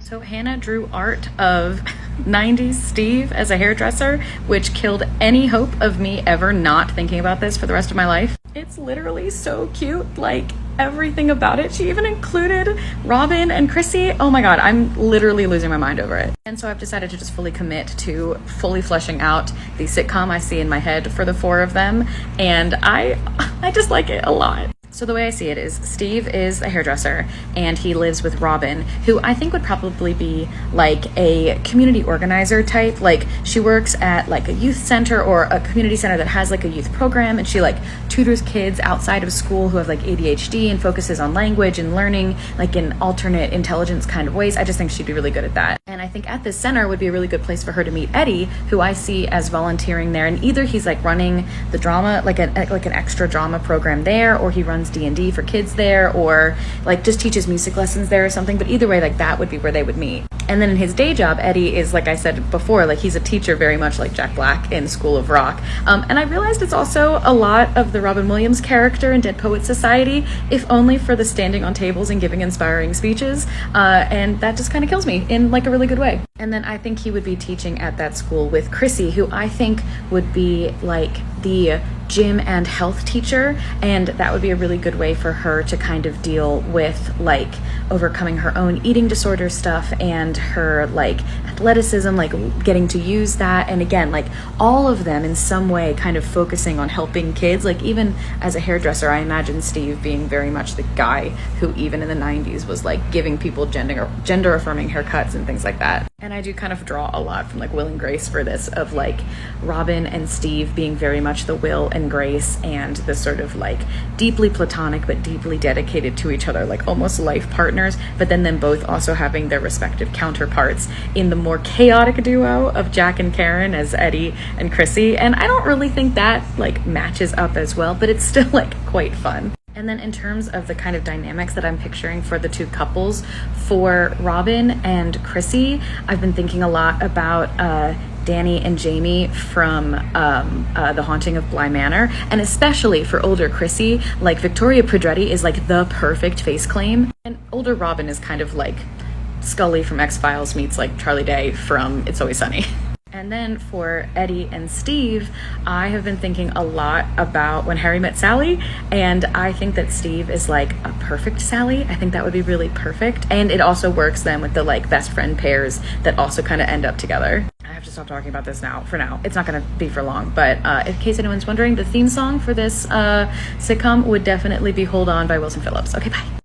So Hannah drew art of 90s Steve as a hairdresser, which killed any hope of me ever not thinking about this for the rest of my life. It's literally so cute, like everything about it. She even included Robin and Chrissy. Oh my god, I'm literally losing my mind over it. And so I've decided to just fully commit to fully fleshing out the sitcom I see in my head for the four of them, and I just like it a lot. So the way I see it is Steve is a hairdresser and he lives with Robin, who I think would probably be like a community organizer type. Like she works at like a youth center or a community center that has like a youth program, and she like tutors kids outside of school who have like ADHD and focuses on language and learning like in alternate intelligence kind of ways. I just think she'd be really good at that. And I think at this center would be a really good place for her to meet Eddie, who I see as volunteering there. And either he's like running the drama, like an extra drama program there, or he runs D&D for kids there, or like just teaches music lessons there or something. But either way, like that would be where they would meet. And then in his day job, Eddie is, like I said before, like he's a teacher very much like Jack Black in School of Rock. And I realized it's also a lot of the Robin Williams character in Dead Poets Society, if only for the standing on tables and giving inspiring speeches. And that just kind of kills me in like a really good way. And then I think he would be teaching at that school with Chrissy, who I think would be like the gym and health teacher, and that would be a really good way for her to kind of deal with like overcoming her own eating disorder stuff and her like athleticism, like getting to use that. And again, like all of them in some way kind of focusing on helping kids. Like even as a hairdresser, I imagine Steve being very much the guy who even in the 90s was like giving people gender affirming haircuts and things like that. And I do kind of draw a lot from like Will and Grace for this, of like Robin and Steve being very much the Will and Grace, and the sort of like deeply platonic but deeply dedicated to each other, like almost life partners, but then them both also having their respective counterparts in the more chaotic duo of Jack and Karen as Eddie and Chrissy. And I don't really think that like matches up as well, but it's still like quite fun. And then in terms of the kind of dynamics that I'm picturing for the two couples, for Robin and Chrissy, I've been thinking a lot about Danny and Jamie from The Haunting of Bly Manor, and especially for older Chrissy, like Victoria Pedretti is like the perfect face claim, and older Robin is kind of like Scully from X-Files meets like Charlie Day from It's Always Sunny. And then for Eddie and Steve, I have been thinking a lot about When Harry Met Sally, and I think that Steve is like a perfect Sally. I think that would be really perfect, and it also works then with the like best friend pairs that also kind of end up together. I have to stop talking about this now. For now, it's not going to be for long, but in case anyone's wondering, the theme song for this sitcom would definitely be Hold On by Wilson Phillips. Okay, bye.